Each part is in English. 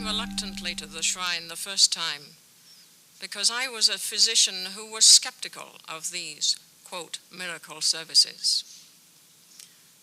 reluctantly to the shrine the first time because I was a physician who was skeptical of these, quote, miracle services.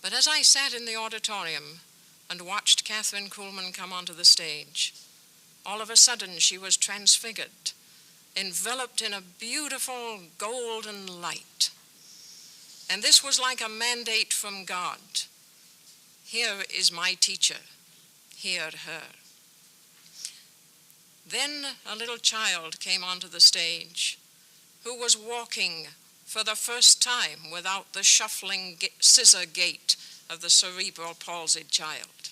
But as I sat in the auditorium and watched Kathryn Kuhlman come onto the stage, all of a sudden she was transfigured, enveloped in a beautiful golden light. And this was like a mandate from God. Here is my teacher, hear her. Then a little child came onto the stage who was walking for the first time without the shuffling scissor gait of the cerebral palsied child.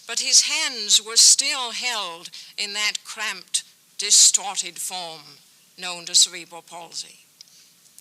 But his hands were still held in that cramped, distorted form known to cerebral palsy.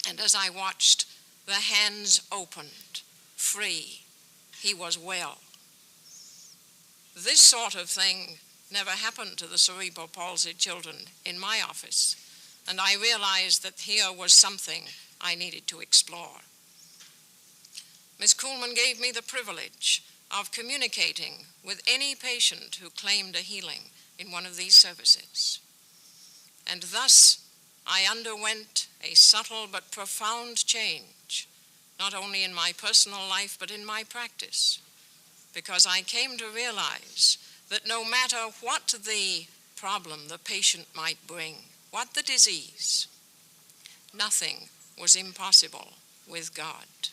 And as I watched, the hands opened, free. He was well. This sort of thing never happened to the cerebral palsy children in my office, and I realized that here was something I needed to explore. Miss Kuhlman gave me the privilege of communicating with any patient who claimed a healing in one of these services. And thus, I underwent a subtle but profound change, not only in my personal life, but in my practice, because I came to realize that no matter what the problem the patient might bring, what the disease, nothing was impossible with God.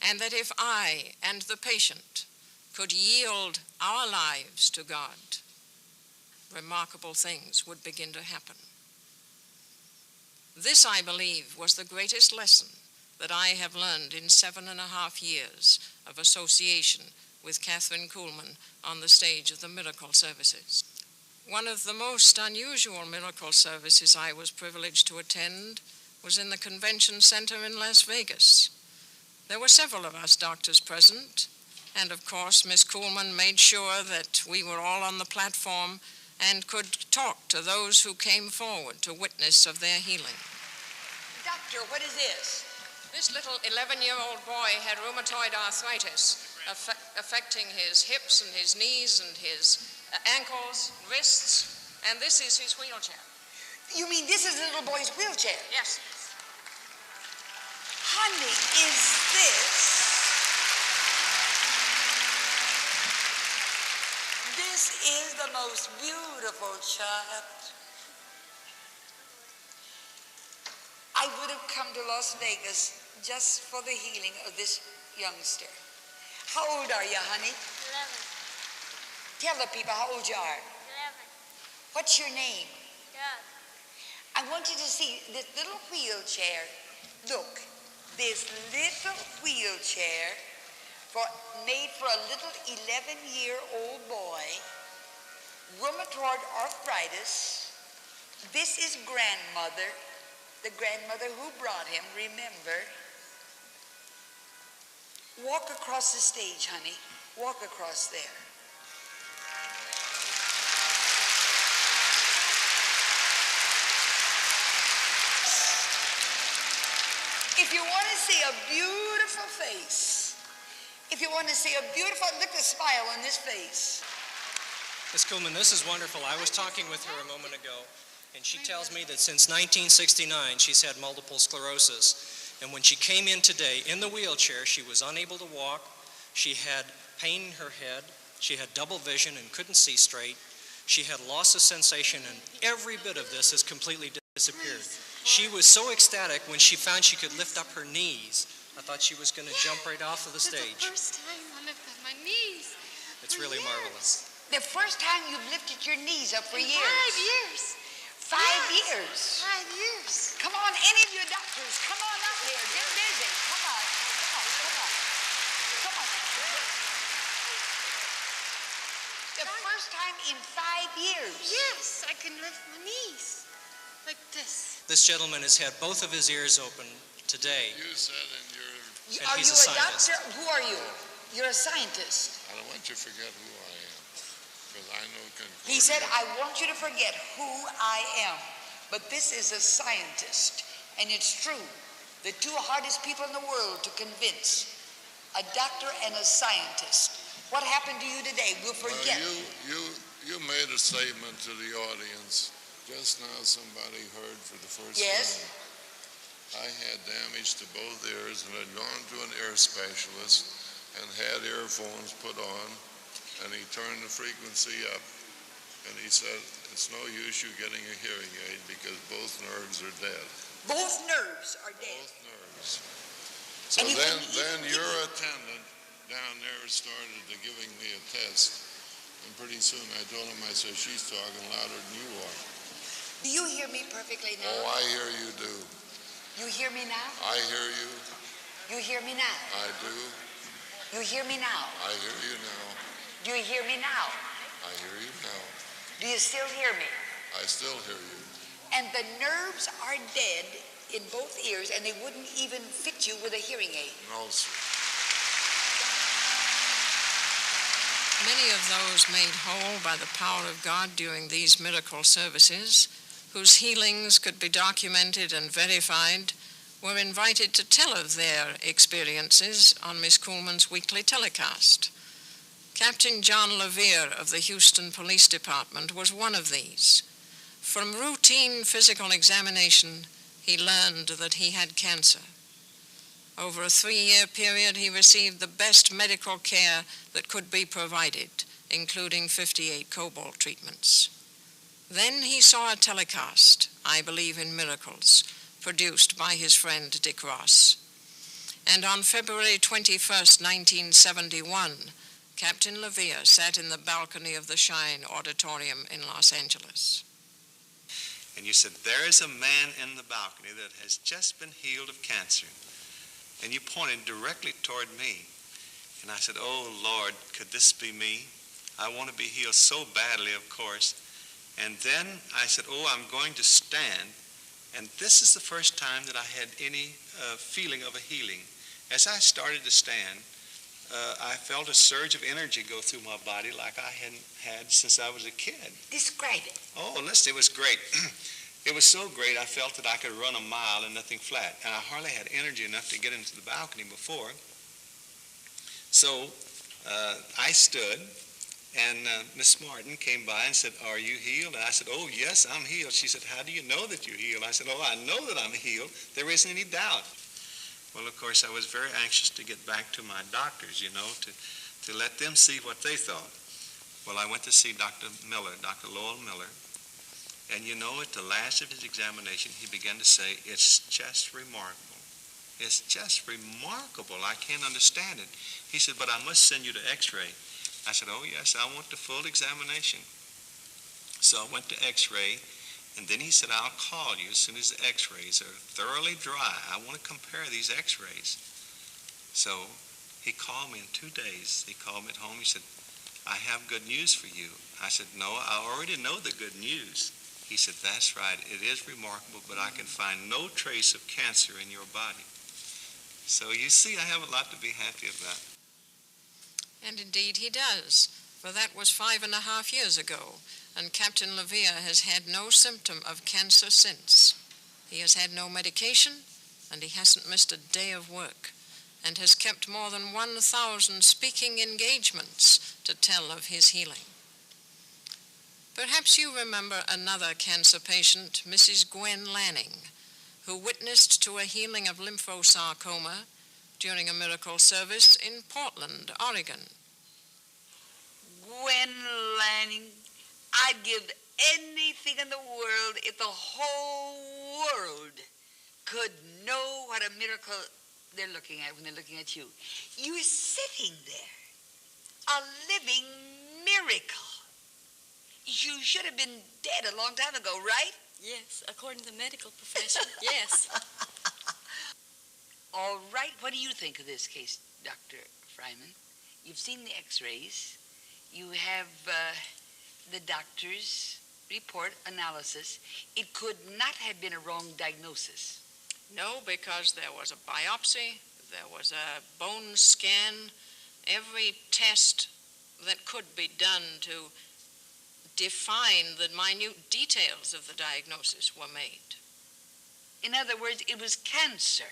And that if I and the patient could yield our lives to God, remarkable things would begin to happen. This, I believe, was the greatest lesson that I have learned in 7.5 years of association with Kathryn Kuhlman on the stage of the miracle services. One of the most unusual miracle services I was privileged to attend was in the convention center in Las Vegas. There were several of us doctors present, and of course Miss Kuhlman made sure that we were all on the platform and could talk to those who came forward to witness of their healing. Doctor, what is this? This little 11-year-old boy had rheumatoid arthritis affecting his hips and his knees and his ankles, wrists, and this is his wheelchair. You mean this is the little boy's wheelchair? Yes. Honey, is this? This is the most beautiful child. I would have come to Las Vegas just for the healing of this youngster. How old are you, honey? 11. Tell the people how old you are. 11. What's your name? Doug. I want you to see this little wheelchair. Look, this little wheelchair made for a little 11-year-old boy, rheumatoid arthritis. This is grandmother, the grandmother who brought him, remember. Walk across the stage, honey. Walk across there. If you want to see a beautiful face, if you want to see a beautiful, look at the smile on this face. Miss Kuhlman, this is wonderful. I was talking with her a moment ago, and she tells me that since 1969, she's had multiple sclerosis. And when she came in today in the wheelchair, she was unable to walk. She had pain in her head. She had double vision and couldn't see straight. She had loss of sensation, and every bit of this has completely disappeared. She was so ecstatic when she found she could lift up her knees. I thought she was going to jump right off of the stage. It's the first time I lifted my knees. It's really marvelous. The first time you've lifted your knees up for years. 5 years. 5 years. 5 years. Come on, any of you doctors, come on up here. Get busy. Come on. The first time in 5 years. Yes, I can lift my knees like this. This gentleman has had both of his ears open today. You said in your... And Are he's you a a scientist. doctor? Who are you? You're a scientist. I don't want you to forget who I am, because I know Concordia. He said, I want you to forget who I am. But this is a scientist, and it's true. The two hardest people in the world to convince, a doctor and a scientist. What happened to you today? We'll forget. Well, you made a statement to the audience. Just now somebody heard for the first time. I had damage to both ears and had gone to an ear specialist and had earphones put on, and he turned the frequency up, and he said, it's no use you getting a hearing aid because both nerves are dead. Both nerves are dead? Both nerves. So then your attendant down there started to giving me a test, and pretty soon I told him, I said, she's talking louder than you are. Do you hear me perfectly now? Oh, I hear you do. You hear me now? I hear you. You hear me now? I do. You hear me now? I hear you now. Do you hear me now? I hear you now. Do you still hear me? I still hear you. And the nerves are dead in both ears, and they wouldn't even fit you with a hearing aid. No, sir. Many of those made whole by the power of God during these miracle services, whose healings could be documented and verified, were invited to tell of their experiences on Miss Kuhlman's weekly telecast. Captain John LeViere of the Houston Police Department was one of these. From routine physical examination, he learned that he had cancer. Over a 3-year period, he received the best medical care that could be provided, including 58 cobalt treatments. Then he saw a telecast, I Believe in Miracles, produced by his friend Dick Ross. And on February 21st, 1971, Captain LeViere sat in the balcony of the Shine Auditorium in Los Angeles. And you said, there is a man in the balcony that has just been healed of cancer. And you pointed directly toward me. And I said, oh, Lord, could this be me? I want to be healed so badly, of course. And then I said, oh, I'm going to stand. And this is the first time that I had any feeling of a healing. As I started to stand, I felt a surge of energy go through my body like I hadn't had since I was a kid. Describe it. Oh, listen, it was great. It was so great I felt that I could run a mile and nothing flat. And I hardly had energy enough to get into the balcony before. So I stood, and Miss Martin came by and said, are you healed? And I said, oh, yes, I'm healed. She said, how do you know that you're healed? I said, oh, I know that I'm healed. There isn't any doubt. Well, of course, I was very anxious to get back to my doctors, to let them see what they thought. Well, I went to see Dr. Miller, Dr. Lowell Miller, and at the last of his examination, he began to say, it's just remarkable. It's just remarkable. I can't understand it. He said, but I must send you to X-ray. I said, oh, yes, I want the full examination. So I went to X-ray, and then he said, I'll call you as soon as the X-rays are thoroughly dry. I want to compare these X-rays. So he called me in 2 days. He called me at home. He said, I have good news for you. I said, no, I already know the good news. He said, that's right. It is remarkable, but I can find no trace of cancer in your body. So you see, I have a lot to be happy about. And indeed he does, for that was 5.5 years ago, and Captain LeViere has had no symptom of cancer since. He has had no medication, and he hasn't missed a day of work, and has kept more than 1,000 speaking engagements to tell of his healing. Perhaps you remember another cancer patient, Mrs. Gwen Lanning, who witnessed to a healing of lymphosarcoma during a miracle service in Portland, Oregon. Gwen Lanning, I'd give anything in the world if the whole world could know what a miracle they're looking at when they're looking at you. You're sitting there, a living miracle. You should have been dead a long time ago, right? Yes, according to the medical profession, yes. All right, what do you think of this case, Dr. Frymann? You've seen the X-rays. You have the doctor's report analysis. It could not have been a wrong diagnosis. No, because there was a biopsy, there was a bone scan, every test that could be done to define the minute details of the diagnosis were made. In other words, it was cancer.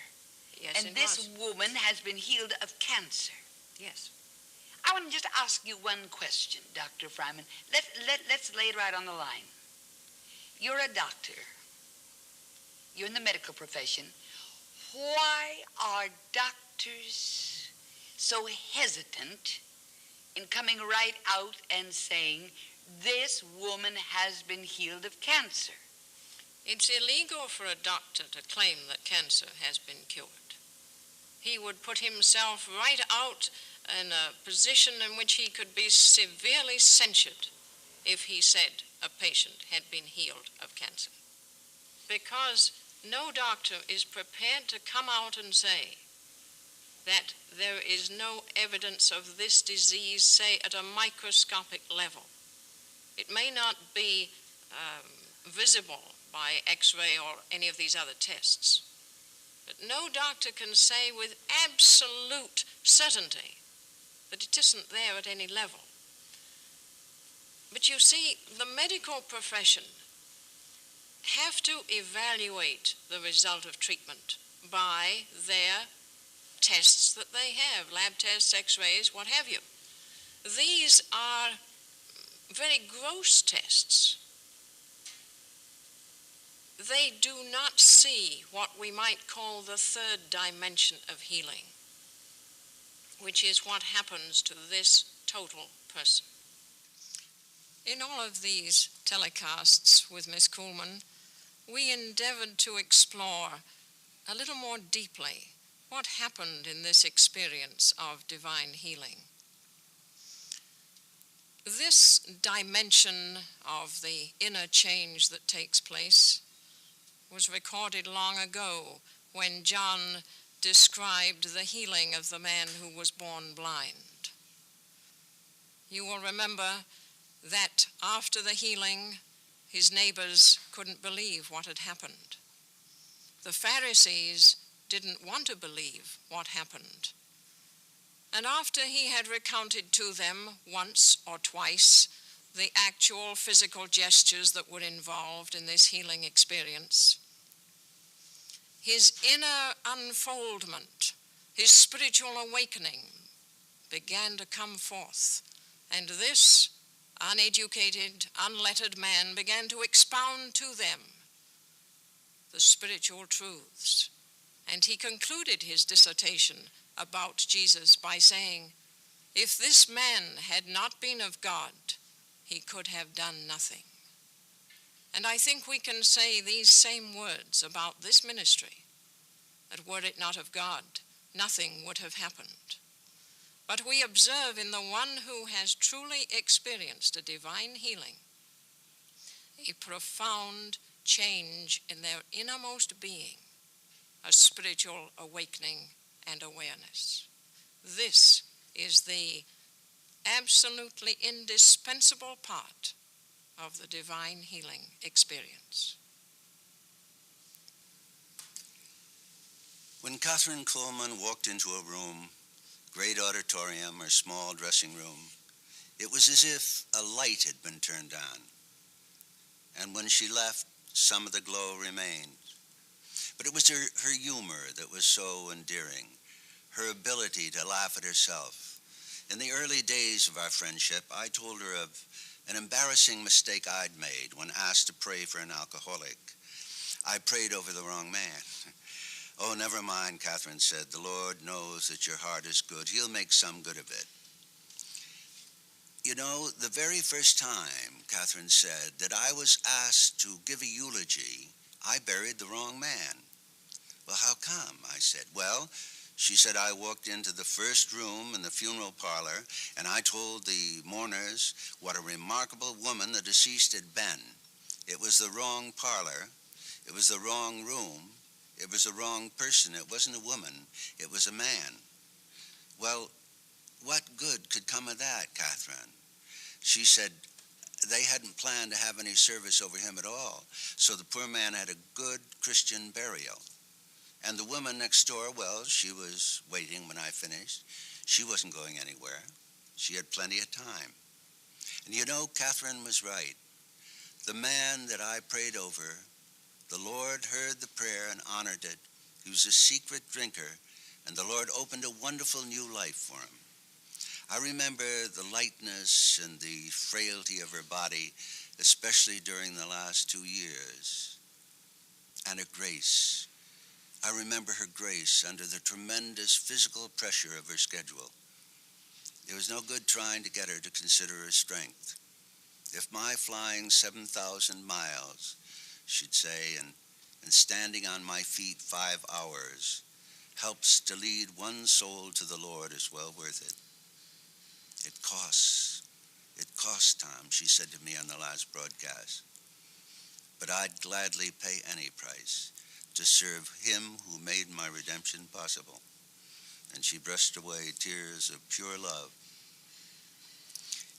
Yes, and this woman has been healed of cancer. Yes. I want to just ask you one question, Dr. Frymann. Let's lay it right on the line. You're a doctor. You're in the medical profession. Why are doctors so hesitant in coming right out and saying, this woman has been healed of cancer? It's illegal for a doctor to claim that cancer has been cured. He would put himself right out in a position in which he could be severely censured if he said a patient had been healed of cancer. Because no doctor is prepared to come out and say that there is no evidence of this disease, say, at a microscopic level. It may not be visible by X-ray or any of these other tests. But no doctor can say with absolute certainty that it isn't there at any level. But you see, the medical profession have to evaluate the result of treatment by their tests that they have, lab tests, X-rays, what have you. These are very gross tests. They do not see what we might call the third dimension of healing, which is what happens to this total person. In all of these telecasts with Miss Kuhlman, we endeavored to explore a little more deeply what happened in this experience of divine healing. This dimension of the inner change that takes place was recorded long ago when John described the healing of the man who was born blind. You will remember that after the healing, his neighbors couldn't believe what had happened. The Pharisees didn't want to believe what happened. And after he had recounted to them once or twice the actual physical gestures that were involved in this healing experience, his inner unfoldment, his spiritual awakening began to come forth. And this uneducated, unlettered man began to expound to them the spiritual truths. And he concluded his dissertation about Jesus by saying, if this man had not been of God, he could have done nothing. And I think we can say these same words about this ministry, that were it not of God, nothing would have happened. But we observe in the one who has truly experienced a divine healing, a profound change in their innermost being, a spiritual awakening and awareness. This is the absolutely indispensable part of the divine healing experience. When Kathryn Kuhlman walked into a room, great auditorium or small dressing room, it was as if a light had been turned on. And when she left, some of the glow remained. But it was her humor that was so endearing, her ability to laugh at herself. In the early days of our friendship, I told her of an embarrassing mistake I'd made when asked to pray for an alcoholic. I prayed over the wrong man. Oh, never mind, Kathryn said. The Lord knows that your heart is good. He'll make some good of it. You know, the very first time, Kathryn said, that I was asked to give a eulogy, I buried the wrong man. Well, how come? I said. Well, she said, I walked into the first room in the funeral parlor, and I told the mourners what a remarkable woman the deceased had been. It was the wrong parlor. It was the wrong room. It was the wrong person. It wasn't a woman. It was a man. Well, what good could come of that, Kathryn? She said they hadn't planned to have any service over him at all, so the poor man had a good Christian burial. And the woman next door, well, she was waiting when I finished. She wasn't going anywhere. She had plenty of time. And you know, Kathryn was right. The man that I prayed over, the Lord heard the prayer and honored it. He was a secret drinker, and the Lord opened a wonderful new life for him. I remember the lightness and the frailty of her body, especially during the last 2 years, and her grace. I remember her grace under the tremendous physical pressure of her schedule. It was no good trying to get her to consider her strength. If my flying 7,000 miles, she'd say, and standing on my feet 5 hours helps to lead one soul to the Lord is well worth it. It costs, Tom, she said to me on the last broadcast. But I'd gladly pay any price to serve him who made my redemption possible. And she brushed away tears of pure love.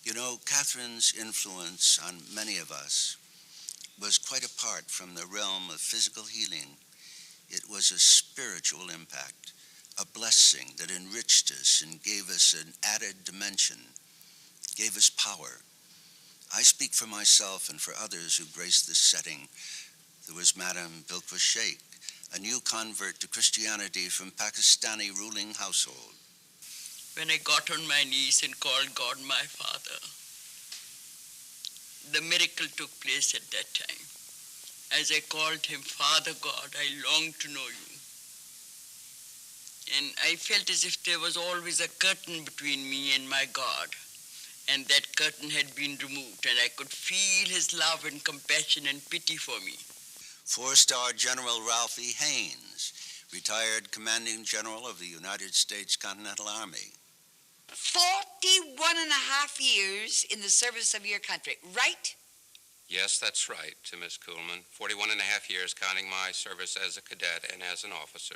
You know, Kathryn's influence on many of us was quite apart from the realm of physical healing. It was a spiritual impact, a blessing that enriched us and gave us an added dimension, gave us power. I speak for myself and for others who graced this setting. There was Madame Bilquis Sheikh, a new convert to Christianity from Pakistani ruling household. When I got on my knees and called God my Father, the miracle took place at that time. As I called him Father God, I longed to know you. And I felt as if there was always a curtain between me and my God. And that curtain had been removed, and I could feel his love and compassion and pity for me. 4-star General Ralph E. Haynes, retired Commanding General of the United States Continental Army. 41 and a half years in the service of your country, right? Yes, that's right, Miss Kuhlman. 41 and a half years, counting my service as a cadet and as an officer.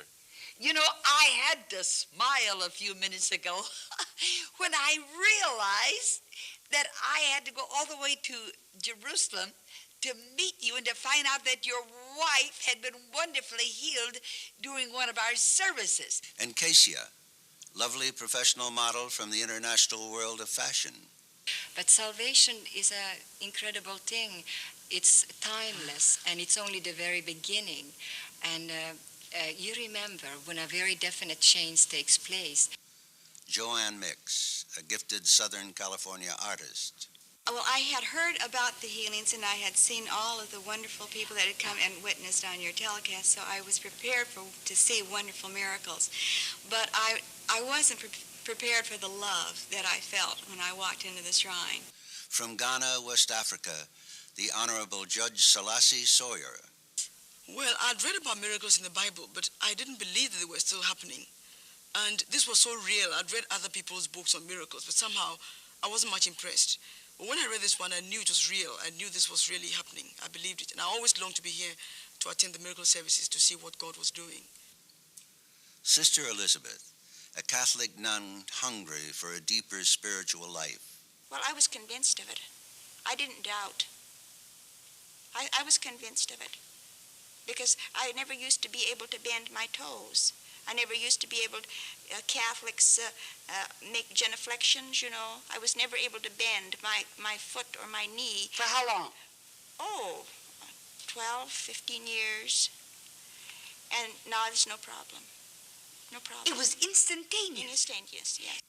You know, I had to smile a few minutes ago when I realized that I had to go all the way to Jerusalem to meet you and to find out that your wife had been wonderfully healed during one of our services. And Cassia, lovely professional model from the international world of fashion. But salvation is an incredible thing. It's timeless, and it's only the very beginning. And you remember when a very definite change takes place. Joanne Mix, a gifted Southern California artist. Well, I had heard about the healings, and I had seen all of the wonderful people that had come and witnessed on your telecast, so I was prepared to see wonderful miracles. But I wasn't prepared for the love that I felt when I walked into the shrine. From Ghana, West Africa, the Honorable Judge Selassie Sawyer. Well, I'd read about miracles in the Bible, but I didn't believe that they were still happening. And this was so real. I'd read other people's books on miracles, but somehow I wasn't much impressed. But when I read this one, I knew it was real. I knew this was really happening. I believed it. And I always longed to be here to attend the miracle services to see what God was doing. Sister Elizabeth, a Catholic nun hungry for a deeper spiritual life. Well, I was convinced of it. I didn't doubt. I was convinced of it. Because I never used to be able to bend my toes. I never used to be able to, Catholics make genuflections, you know. I was never able to bend my foot or my knee. For how long? Oh, 12, 15 years. And now there's no problem. No problem. It was instantaneous. Instantaneous, yes.